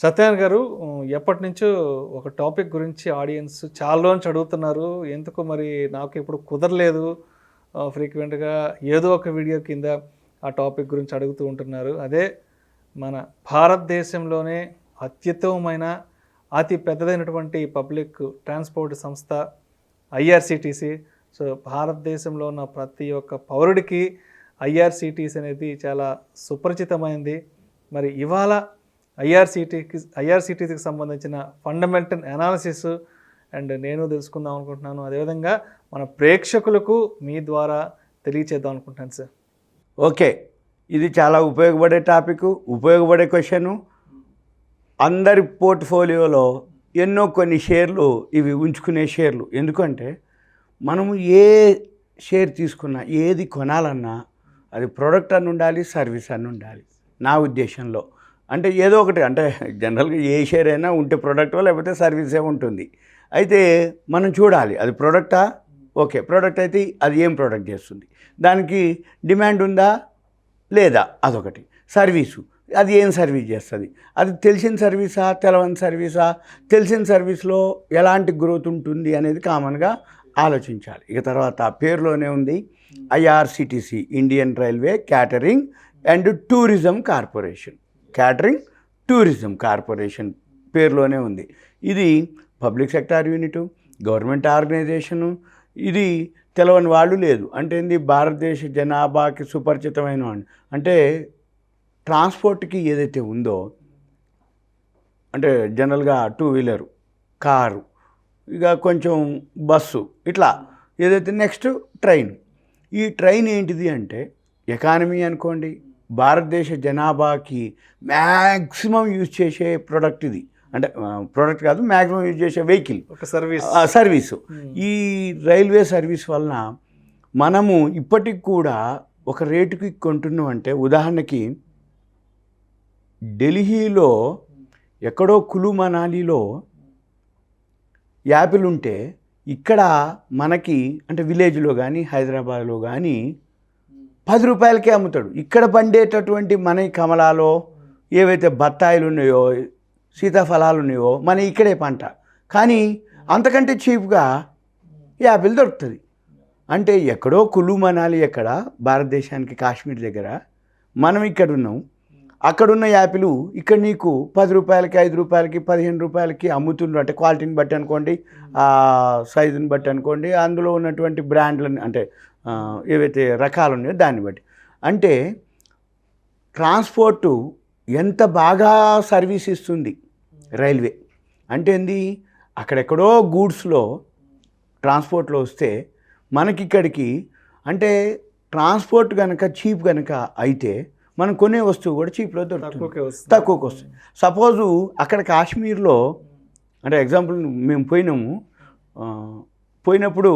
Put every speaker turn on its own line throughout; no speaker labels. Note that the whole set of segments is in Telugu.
సత్యనారాయణ గారు ఎప్పటినుంచో ఒక టాపిక్ గురించి ఆడియన్స్ చాలా రోజులు అడుగుతున్నారు. ఎందుకో మరి నాకు ఇప్పుడు కుదరలేదు. ఫ్రీక్వెంట్‌గా ఏదో ఒక వీడియో కింద ఆ టాపిక్ గురించి అడుగుతూ ఉంటున్నారు. అదే మన భారతదేశంలోనే అత్యుత్తమమైన అతి పెద్దదైనటువంటి పబ్లిక్ ట్రాన్స్‌పోర్ట్ సంస్థ ఐఆర్‌సీటీసీ. సో భారతదేశంలో ఉన్న ప్రతి ఒక్క పౌరుడికి ఐఆర్‌సీటీసీ అనేది చాలా సుపరిచితమైంది. మరి ఇవాళ ఐఆర్‌సీటీసీకి సంబంధించిన ఫండమెంటల్ అనాలిసిస్ అండ్ నేను తెలుసుకుందాం అనుకుంటున్నాను. అదేవిధంగా మన ప్రేక్షకులకు మీ ద్వారా తెలియచేద్దాం అనుకుంటున్నాను సార్.
ఓకే, ఇది చాలా ఉపయోగపడే టాపిక్, ఉపయోగపడే క్వశ్చను. అందరి పోర్ట్ఫోలియోలో కొన్ని షేర్లు ఇవి ఉంచుకునే షేర్లు. ఎందుకంటే మనము ఏ షేర్ తీసుకున్నా, ఏది కొనాలన్నా అది ప్రోడక్ట్ అని ఉండాలి, సర్వీస్ అని ఉండాలి నా ఉద్దేశంలో. అంటే ఏదో ఒకటి, అంటే జనరల్గా ఏ షేర్ అయినా ఉంటే ప్రోడక్టో లేకపోతే సర్వీసే ఉంటుంది. అయితే మనం చూడాలి అది ప్రోడక్టా. ఓకే, ప్రోడక్ట్ అయితే అది ఏం ప్రోడక్ట్ చేస్తుంది, దానికి డిమాండ్ ఉందా లేదా, అదొకటి. సర్వీసు, అది ఏం సర్వీస్ చేస్తుంది, అది తెలిసిన సర్వీసా తెలవని సర్వీసా, తెలిసిన సర్వీస్లో ఎలాంటి గ్రోత్ ఉంటుంది అనేది కామన్గా ఆలోచించాలి. ఇక తర్వాత పేరులోనే ఉంది IRCTC, Indian railway catering and tourism corporation. Catering tourism corporation పేరులోనే ఉంది. ఇది public sector unit, government organisation. ఇది తెలవని వాళ్ళు లేదు. అంటే ఏంది, భారతదేశ జనాభాకి సుపరిచితమైన వాళ్ళు. అంటే ట్రాన్స్పోర్ట్కి ఏదైతే ఉందో, అంటే జనరల్గా టూ వీలరు, కారు, ఇక కొంచెం బస్సు, ఇట్లా ఏదైతే నెక్స్ట్ ట్రైన్. ఈ ట్రైన్ ఏంటిది అంటే ఎకానమీ అనుకోండి, భారతదేశ జనాభాకి మ్యాక్సిమం యూజ్ చేసే ప్రోడక్ట్ ఇది. అంటే ప్రోడక్ట్ కాదు, మ్యాక్సిమం యూజ్ చేసే వెహికల్, ఒక సర్వీసు. ఈ రైల్వే సర్వీస్ వలన మనము ఇప్పటికి కూడా ఒక రేటుకి కొంటున్నాం. అంటే ఉదాహరణకి ఢిల్లీలో ఎక్కడో కులు మనాలిలో యాపిల్ ఉంటే ఇక్కడ మనకి అంటే విలేజ్లో కానీ హైదరాబాద్లో కానీ 10 రూపాయలకే అమ్ముతాడు. ఇక్కడ పండేటటువంటి మన కమలాలో ఏవైతే బత్తాయిలు ఉన్నాయో, సీతాఫలాలు ఉన్నాయో మన ఇక్కడే పంట, కానీ అంతకంటే చీప్గా యాపిల్ దొరుకుతుంది. అంటే ఎక్కడో కులు మనాలి, ఎక్కడ భారతదేశానికి కాశ్మీర్ దగ్గర, మనం ఇక్కడ ఉన్నాం. అక్కడున్న యాపిల్ ఇక్కడ నీకు 10 రూపాయలకి, 5 రూపాయలకి, 15 రూపాయలకి అమ్ముతున్నారు. అంటే క్వాలిటీని బట్టి అనుకోండి, సైజుని బట్టి అనుకోండి, అందులో ఉన్నటువంటి బ్రాండ్లని, అంటే ఏవైతే రకాలు ఉన్నాయో దాన్ని బట్టి. అంటే ట్రాన్స్పోర్టు ఎంత బాగా సర్వీస్ ఇస్తుంది రైల్వే. అంటే ఏంది, అక్కడెక్కడో గూడ్స్లో ట్రాన్స్పోర్ట్లో వస్తే మనకిక్కడికి, అంటే ట్రాన్స్పోర్ట్ కనుక చీప్ కనుక అయితే మనం కొనే వస్తువు కూడా చీప్లో దొరుకుతుంది, తక్కువకి వస్తుంది. సపోజు అక్కడ కాశ్మీర్లో, అంటే ఎగ్జాంపుల్ మేము పోయినప్పుడు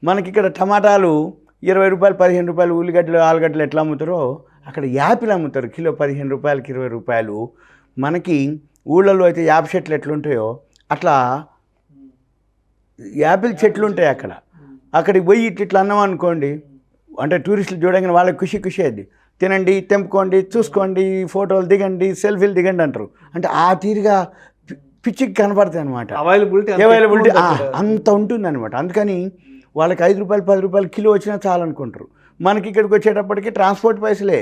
మనకి ఇక్కడ టమాటాలు 20 రూపాయలు, 15 రూపాయలు, ఉల్లిగడ్డలు, ఆలుగడ్డలు ఎట్లా అమ్ముతారో అక్కడ యాపిల్ అమ్ముతారు కిలో 15 రూపాయలకి, 20 రూపాయలు. మనకి ఊళ్ళల్లో అయితే యాప్ చెట్లు ఎట్లుంటాయో అట్లా యాపిల్ చెట్లు ఉంటాయి అక్కడ. అక్కడికి పోయి ఇట్లా అన్నాం అనుకోండి, అంటే టూరిస్టులు చూడగానే వాళ్ళకి ఖుషి అయింది. తినండి, తెంపుకోండి, చూసుకోండి, ఫోటోలు దిగండి, సెల్ఫీలు దిగండి అంటారు. అంటే ఆ తీరుగా పిచ్చికి కనపడతాయి అనమాట. అవైలబిలిటీ అంత ఉంటుంది అనమాట. అందుకని వాళ్ళకి 5 రూపాయలు, 10 రూపాయలు కిలో వచ్చినా చాలనుకుంటారు. మనకి ఇక్కడికి వచ్చేటప్పటికి ట్రాన్స్పోర్ట్ పైసలే.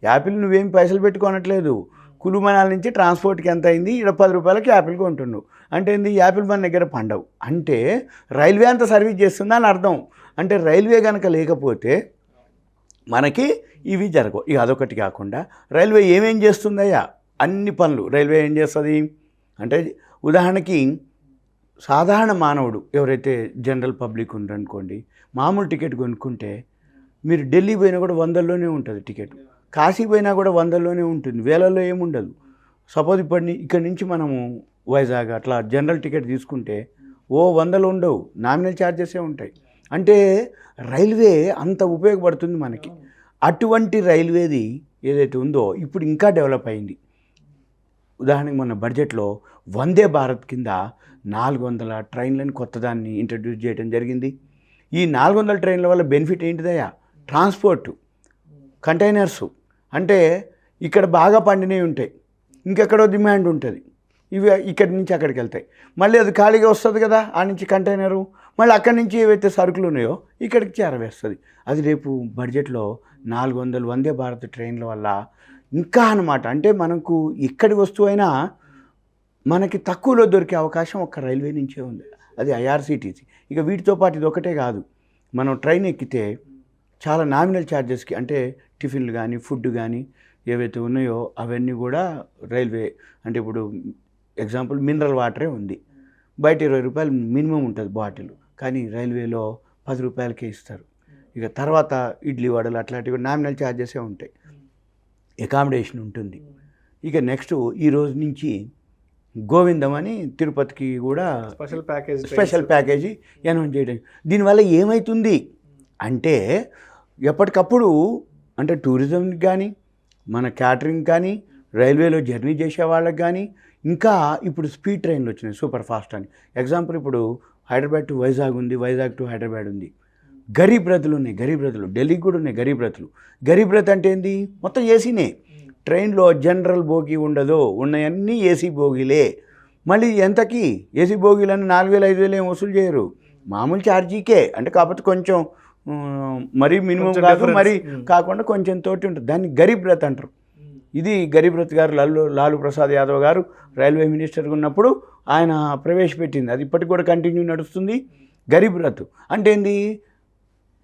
యాపిల్ నువ్వేం పైసలు పెట్టుకోనట్లేదు. కులు మనాల నుంచి ట్రాన్స్పోర్ట్కి ఎంత అయింది, ఇక్కడ 10 రూపాయలకి యాపిల్ కొంటున్నావు. అంటే ఏంది, యాపిల్ మన దగ్గర పండవు. అంటే రైల్వే అంత సర్వీస్ చేస్తుందా అని అర్థం. అంటే రైల్వే కనుక లేకపోతే మనకి ఇవి జరగవు. ఇక అదొకటి కాకుండా రైల్వే ఏమేం చేస్తుందయ్యా, అన్ని పనులు రైల్వే ఏం చేస్తుంది అంటే, ఉదాహరణకి సాధారణ మానవుడు ఎవరైతే జనరల్ పబ్లిక్ ఉందనుకోండి, మామూలు టికెట్ కొనుక్కుంటే మీరు ఢిల్లీ పోయినా కూడా 100లోనే ఉంటుంది టికెట్, కాశీ పోయినా కూడా 100లోనే ఉంటుంది, వేలల్లో ఏముండదు. సపోజ్ ఇక్కడి నుంచి మనము వైజాగ్ అట్లా జనరల్ టికెట్ తీసుకుంటే 100 ఉండవు, నామినల్ ఛార్జెసే ఉంటాయి. అంటే రైల్వే అంత ఉపయోగపడుతుంది మనకి. అటువంటి రైల్వేది ఏదైతే ఉందో ఇప్పుడు ఇంకా డెవలప్ అయింది. ఉదాహరణకి మన బడ్జెట్లో వందే భారత్ కింద 400 ట్రైన్లను కొత్తదాన్ని ఇంట్రడ్యూస్ చేయడం జరిగింది. ఈ 400 ట్రైన్ల వల్ల బెనిఫిట్ ఏంటిదయ్యా, ట్రాన్స్పోర్టు, కంటైనర్సు. అంటే ఇక్కడ బాగా పండినవి ఉంటాయి, ఇంకెక్కడో డిమాండ్ ఉంటుంది, ఇవి ఇక్కడి నుంచి అక్కడికి వెళ్తాయి, మళ్ళీ అది ఖాళీగా వస్తుంది కదా ఆ నుంచి కంటైనరు, మళ్ళీ అక్కడి నుంచి ఏవైతే సరుకులు ఉన్నాయో ఇక్కడికి చేరవేస్తుంది. అది రేపు బడ్జెట్లో 400 వందే భారత్ ట్రైన్ల వల్ల ఇంకా అన్నమాట. అంటే మనకు ఎక్కడి వస్తువైనా మనకి తక్కువలో దొరికే అవకాశం ఒక్క రైల్వే నుంచే ఉంది, అది ఐఆర్సీటీసీ. ఇక వీటితో పాటు ఇది ఒకటే కాదు, మనం ట్రైన్ ఎక్కితే చాలా నామినల్ ఛార్జెస్కి, అంటే టిఫిన్లు కానీ ఫుడ్ కానీ ఏవైతే ఉన్నాయో అవన్నీ కూడా రైల్వే, అంటే ఇప్పుడు ఎగ్జాంపుల్ మినరల్ వాటరే ఉంది, బయట 20 రూపాయలు మినిమం ఉంటుంది బాటిల్, కానీ రైల్వేలో 10 రూపాయలకే ఇస్తారు. ఇక తర్వాత ఇడ్లీ వడలు అట్లాంటివి నామినల్ ఛార్జెసే ఉంటాయి, అకామిడేషన్ ఉంటుంది. ఇక నెక్స్ట్ ఈ రోజు నుంచి గోవిందం అని తిరుపతికి కూడా స్పెషల్ ప్యాకేజీ అనౌన్స్ చేయడం. దీనివల్ల ఏమవుతుంది అంటే ఎప్పటికప్పుడు అంటే టూరిజంకి కానీ మన క్యాటరింగ్ కానీ రైల్వేలో జర్నీ చేసే వాళ్ళకి కానీ, ఇంకా ఇప్పుడు స్పీడ్ ట్రైన్లు వచ్చినాయి సూపర్ ఫాస్ట్ అని. ఎగ్జాంపుల్ ఇప్పుడు హైదరాబాద్ టు వైజాగ్ ఉంది, వైజాగ్ టు హైదరాబాద్ ఉంది. గరీబ్ రథులు ఉన్నాయి, గరీబ్ రథులు ఢిల్లీకి కూడా ఉన్నాయి. గరీబ్ రథులు, గరీబ్ రథ్ అంటే ఏంది, మొత్తం ఏసీనే. ట్రైన్లో జనరల్ బోగి ఉండదు, ఉన్నాయన్నీ ఏసీ బోగీలే. మళ్ళీ ఎంతకి ఏసీ బోగీలని 4000 5000 ఏం వసూలు చేయరు, మామూలు ఛార్జీకే. అంటే కాకపోతే కొంచెం మరీ మినిమం కాదు, మరీ కాకుండా కొంచెం తోటి ఉంటుంది, దాన్ని గరీబ్ రథ్ అంటారు. ఇది గరీబ్ రథ్ గారు లాలూ ప్రసాద్ యాదవ్ గారు రైల్వే మినిస్టర్గా ఉన్నప్పుడు ఆయన ప్రవేశపెట్టింది, అది ఇప్పటికి కూడా కంటిన్యూ నడుస్తుంది. గరీబ్ రథ్ అంటే ఏంది,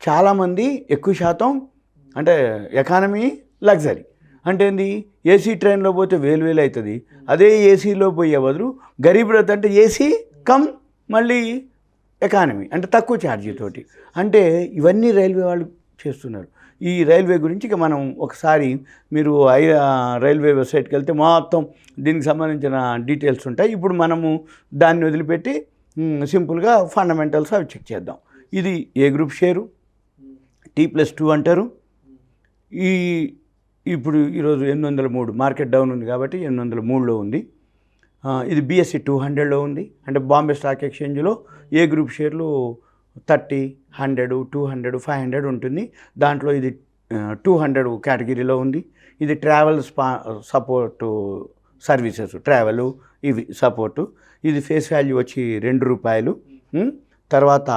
చాలామంది ఎక్కువ శాతం అంటే ఎకానమీ లగ్జరీ అంటే ఏంది, ఏసీ ట్రైన్లో పోతే వేలు అవుతుంది, అదే ఏసీలో పోయే బదులు గరీబ్ రథ్ అంటే ఏసీ కమ్ మళ్ళీ ఎకానమీ అంటే తక్కువ ఛార్జీతోటి. అంటే ఇవన్నీ రైల్వే వాళ్ళు చేస్తున్నారు. ఈ రైల్వే గురించి ఇక మనం ఒకసారి మీరు రైల్వే వెబ్సైట్కి వెళ్తే మొత్తం దీనికి సంబంధించిన డీటెయిల్స్ ఉంటాయి. ఇప్పుడు మనము దాన్ని వదిలిపెట్టి సింపుల్గా ఫండమెంటల్స్ అవి చెక్ చేద్దాం. ఇది ఏ గ్రూప్ షేరు, T+2 అంటారు. ఇప్పుడు ఈరోజు 803 మార్కెట్ డౌన్ ఉంది కాబట్టి 803లో ఉంది. ఇది BSE 200లో ఉంది, అంటే బాంబే స్టాక్ ఎక్స్చేంజ్లో ఏ గ్రూప్ షేర్లు 30, 100, 200, 500 ఉంటుంది. దాంట్లో ఇది 200 కేటగిరీలో ఉంది. ఇది ట్రావెల్ సపోర్టు సర్వీసెస్, ట్రావెల్ ఇవి సపోర్టు. ఇది ఫేస్ వాల్యూ వచ్చి ₹2. తర్వాత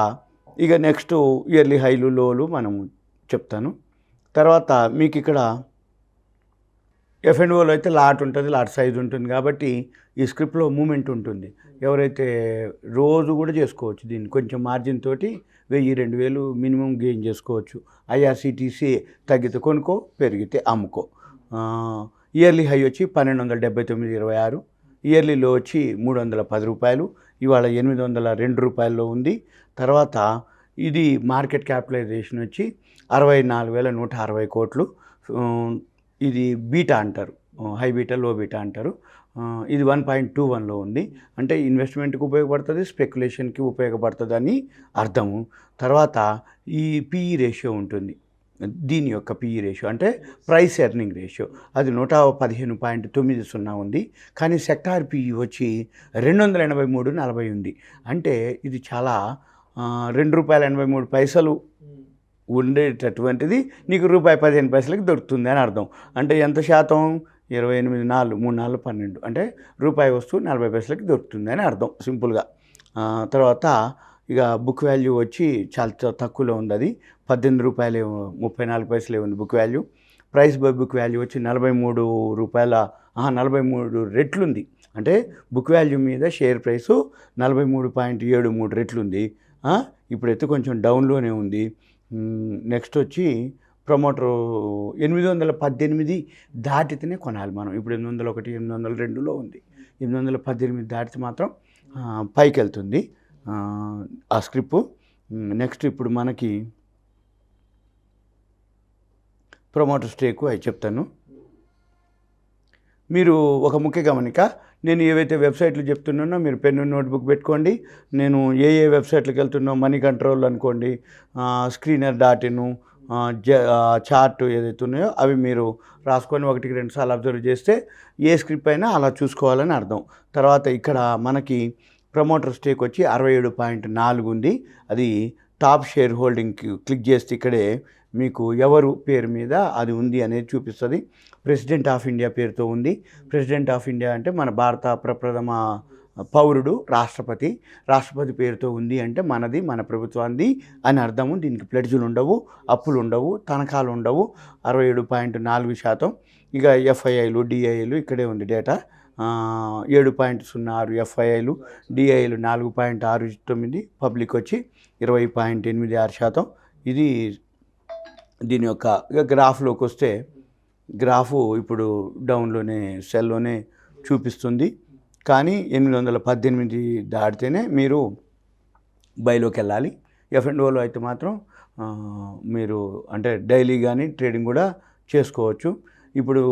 ఇక నెక్స్ట్ ఇయర్లీ హైలు లోలు మనము చెప్తాను. తర్వాత మీకు ఇక్కడ F&Oలో అయితే లాట్ ఉంటుంది, లాట్ సైజ్ ఉంటుంది కాబట్టి ఈ స్క్రిప్ట్లో మూమెంట్ ఉంటుంది. ఎవరైతే రోజు కూడా చేసుకోవచ్చు దీన్ని, కొంచెం మార్జిన్ తోటి 1000-2000 మినిమం గెయిన్ చేసుకోవచ్చు. ఐఆర్సీటీసీ తగ్గితే కొనుక్కో, పెరిగితే అమ్ముకో. ఇయర్లీ హై వచ్చి 1279.26, ఇయర్లీ లో వచ్చి ₹310, ఇవాళ ₹802లో ఉంది. తర్వాత ఇది మార్కెట్ క్యాపిటలైజేషన్ వచ్చి 64,160 కోట్లు. ఇది బీటా అంటారు, హై బీటా లో బీటా అంటారు. ఇది 1.21లో ఉంది, అంటే ఇన్వెస్ట్మెంట్కి ఉపయోగపడుతుంది, స్పెక్యులేషన్కి ఉపయోగపడుతుంది అని అర్థము. తర్వాత ఈ పిఈ రేషియో ఉంటుంది, దీని యొక్క పిఈ రేషియో అంటే ప్రైస్ ఎర్నింగ్ రేషియో, అది 115.90 ఉంది. కానీ సెక్టార్ పిఈ వచ్చి 283.40 ఉంది. అంటే ఇది చాలా ₹2.83 ఉండేటటువంటిది నీకు ₹1.15కి దొరుకుతుంది అని అర్థం. అంటే ఎంత శాతం, 28, 4, 3, 4, 12, అంటే రూపాయి వస్తువు 40 పైసలకి దొరుకుతుంది అని అర్థం సింపుల్గా. తర్వాత ఇక బుక్ వాల్యూ వచ్చి చాలా తక్కువలో ఉంది, అది ₹18.34 ఉంది book value. Price by book value వచ్చి ₹43, 43 రెట్లుంది. అంటే బుక్ వాల్యూ మీద షేర్ ప్రైసు 43.73 రెట్లుంది. ఇప్పుడైతే కొంచెం డౌన్లోనే ఉంది. నెక్స్ట్ వచ్చి ప్రమోటర్ 818 దాటితేనే కొనాలి మనం. ఇప్పుడు 801, 802లో ఉంది. 818 దాటితే మాత్రం పైకి వెళ్తుంది ఆ స్క్రిప్పు. నెక్స్ట్ ఇప్పుడు మనకి ప్రమోటర్ స్టేకు అవి చెప్తాను. మీరు ఒక ముఖ్య గమనిక, నేను ఏవైతే వెబ్సైట్లు చెప్తున్నానో మీరు పెన్ను నోట్బుక్ పెట్టుకోండి. నేను ఏ వెబ్సైట్లకు వెళ్తున్నో మనీ కంట్రోల్ అనుకోండి, screener.in, చార్ట్ ఏదైతే ఉన్నాయో అవి మీరు రాసుకొని 1-2 సార్లు అబ్జర్వ్ చేస్తే ఏ స్క్రిప్ట్ అయినా అలా చూసుకోవాలని అర్థం. తర్వాత ఇక్కడ మనకి ప్రమోటర్ స్టేక్ వచ్చి 67.4 ఉంది. అది టాప్ షేర్ హోల్డింగ్కి క్లిక్ చేస్తే ఇక్కడే మీకు ఎవరు పేరు మీద అది ఉంది అనేది చూపిస్తుంది. ప్రెసిడెంట్ ఆఫ్ ఇండియా పేరుతో ఉంది. ప్రెసిడెంట్ ఆఫ్ ఇండియా అంటే మన భారత ప్రప్రథమ పౌరుడు రాష్ట్రపతి. రాష్ట్రపతి పేరుతో ఉంది అంటే మనది, మన ప్రభుత్వాన్ని అని అర్థము. దీనికి ప్లెడ్జులు ఉండవు, అప్పులు ఉండవు, తనఖాలు ఉండవు. 67.4%. ఇక ఎఫ్ఐఐలు, డిఐలు ఇక్కడే ఉంది డేటా. 7.06 ఎఫ్ఐఐలు, డిఐలు 4.69, పబ్లిక్ వచ్చి 20.86%. ఇది దీని యొక్క ఇక గ్రాఫ్లోకి వస్తే గ్రాఫు ఇప్పుడు డౌన్లోనే సెల్లోనే చూపిస్తుంది. కానీ 818 దాటితేనే మీరు బైలోకి వెళ్ళాలి. ఎఫ్ఎండ్ఓలో అయితే మాత్రం మీరు అంటే డైలీ కానీ ట్రేడింగ్ కూడా చేసుకోవచ్చు. ఇప్పుడు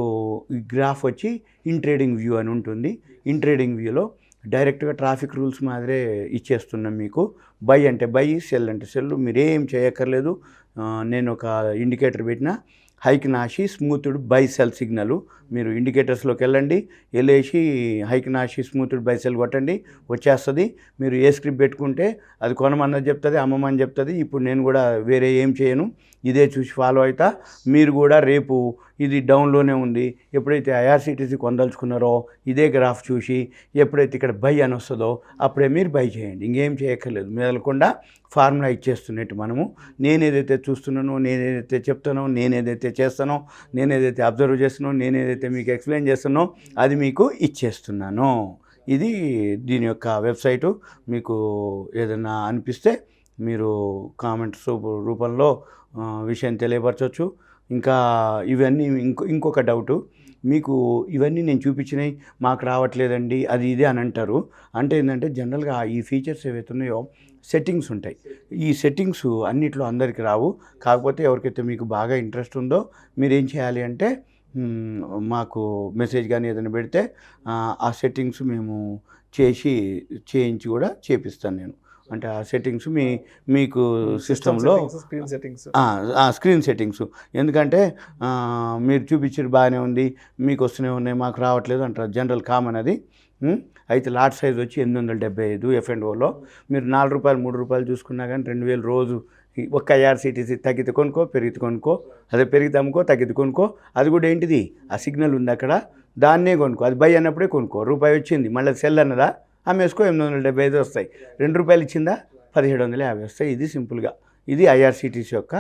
ఈ గ్రాఫ్ వచ్చి ఇన్ ట్రేడింగ్ వ్యూ అని ఉంటుంది. ఇన్ ట్రేడింగ్ వ్యూలో డైరెక్ట్గా ట్రాఫిక్ రూల్స్ మాదిరే ఇచ్చేస్తున్నాం మీకు. బై అంటే బై, సెల్ అంటే సెల్. మీరేం చేయక్కర్లేదు. నేను ఒక ఇండికేటర్ పెట్టిన హైక్ నాసి స్మూత్డ్ బై సెల్ సిగ్నల్. మీరు ఇండికేటర్స్లోకి వెళ్ళండి, వెళ్ళేసి హైక్ నాసి స్మూత్డ్ బై సెల్ కొట్టండి, వచ్చేస్తుంది. మీరు ఏ స్క్రిప్ట్ పెట్టుకుంటే అది కొనమన్నది చెప్తుంది, అమ్మమని చెప్తుంది. ఇప్పుడు నేను కూడా వేరే ఏం చేయను, ఇదే చూసి ఫాలో అవుతా. మీరు కూడా రేపు ఇది డౌన్లోనే ఉంది. ఎప్పుడైతే ఐఆర్సీటీసీ కొందలుచుకున్నారో ఇదే గ్రాఫ్ చూసి ఎప్పుడైతే ఇక్కడ బై అని వస్తుందో అప్పుడే మీరు బై చేయండి. ఇంకేం చేయక్కర్లేదు. మెదలకుండా ఫార్ములా ఇచ్చేస్తున్నట్టు మనము. నేనేదైతే చూస్తున్నానో, నేనేదైతే చెప్తానో, నేనేదైతే చేస్తానో, నేనేదైతే అబ్జర్వ్ చేస్తానో, నేనేదైతే మీకు ఎక్స్ప్లెయిన్ చేస్తానో అది మీకు ఇచ్చేస్తున్నాను. ఇది దీని యొక్క వెబ్సైటు. మీకు ఏదైనా అనిపిస్తే మీరు కామెంట్స్ రూపంలో విషయం తెలియపరచవచ్చు. ఇంకా ఇవన్నీ ఇంకొక డౌటు, మీకు ఇవన్నీ నేను చూపించినవి మాకు రావట్లేదండి అది ఇది అని అంటారు. అంటే ఏంటంటే జనరల్గా ఈ ఫీచర్స్ ఏవైతే ఉన్నాయో సెట్టింగ్స్ ఉంటాయి. ఈ సెట్టింగ్స్ అన్నిట్లో అందరికీ రావు. కాకపోతే ఎవరికైతే మీకు బాగా ఇంట్రెస్ట్ ఉందో మీరు ఏం చేయాలి అంటే మాకు మెసేజ్ కానీ ఏదైనా పెడితే ఆ సెట్టింగ్స్ మేము చేయించి కూడా చేపిస్తాను నేను. అంటే ఆ సెట్టింగ్స్ మీకు సిస్టంలో స్క్రీన్ సెట్టింగ్స్. ఎందుకంటే మీరు చూపించేది బాగానే ఉంది, మీకు వస్తూనే ఉన్నాయి, మాకు రావట్లేదు అంటారు. జనరల్ కామన్ అది. అయితే లాట్ సైజ్ వచ్చి 875 ఎఫ్ఎండ్ఓలో. మీరు ₹4 ₹3 చూసుకున్నా కానీ 2000 రోజు ఒక్క ఐఆర్సీటీసీ తగ్గితే కొనుక్కో, పెరిగితే కొనుక్కో, అదే పెరిగితే అమ్ముకో, తగ్గితే కొనుక్కో. అది కూడా ఏంటిది, ఆ సిగ్నల్ ఉంది అక్కడ, దాన్నే కొనుక్కో. అది బై అన్నప్పుడే కొనుక్కో. రూపాయి వచ్చింది మళ్ళీ సెల్ అన్నదా, అమ్మేసుకో, 875 వస్తాయి. ₹2 ఇచ్చిందా, 1750 వస్తాయి. ఇది సింపుల్గా ఇది ఐఆర్సీటీసీ యొక్క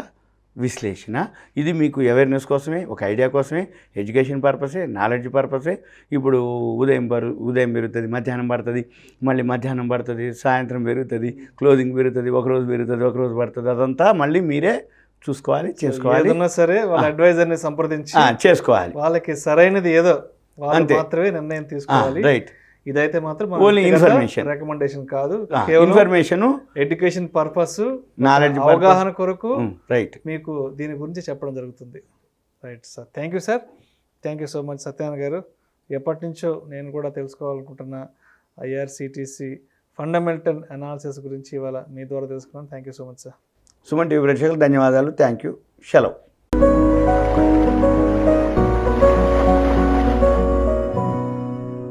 విశ్లేషణ. ఇది మీకు అవేర్నెస్ కోసమే, ఒక ఐడియా కోసమే, ఎడ్యుకేషన్ పర్పసే, నాలెడ్జ్ పర్పసే. ఇప్పుడు ఉదయం పెరుగుతుంది, మధ్యాహ్నం పడుతుంది, మళ్ళీ మధ్యాహ్నం పడుతుంది, సాయంత్రం పెరుగుతుంది, క్లోజింగ్ పెరుగుతుంది, ఒకరోజు పెరుగుతుంది, ఒకరోజు పడుతుంది. అదంతా మళ్ళీ మీరే చూసుకోవాలి, చేసుకోవాలి.
ఏదన్నా సరే వాళ్ళ అడ్వైజర్ని సంప్రదించి
చేసుకోవాలి.
వాళ్ళకి సరైనది ఏదో వాళ్ళు మాత్రమే నిర్ణయం తీసుకోవాలి.
రైట్.
ఇదైతే మాత్రం
ఓన్లీ ఇన్ఫర్మేషన్,
రికమెండేషన్ కాదు,
ఇన్ఫర్మేషన్,
ఎడ్యుకేషన్ పర్పస్,
నాలెడ్జ్,
అవగాహన కొరకు
రైట్
మీకు దీని గురించి చెప్పడం జరుగుతుంది. Right sir, thank you sir, thank you so much Satyanarayana గారు. ఎప్పటి నుంచో నేను కూడా తెలుసుకోవాలనుకుంటున్న ఐఆర్సీటీసీ ఫండమెంటల్ అనాలిసిస్ గురించి ఇవాళ మీ ద్వారా తెలుసుకున్నాను. Thank you so much sir.
Suman TV ప్రేక్షకులకు ధన్యవాదాలు. Thank you. సెలవు.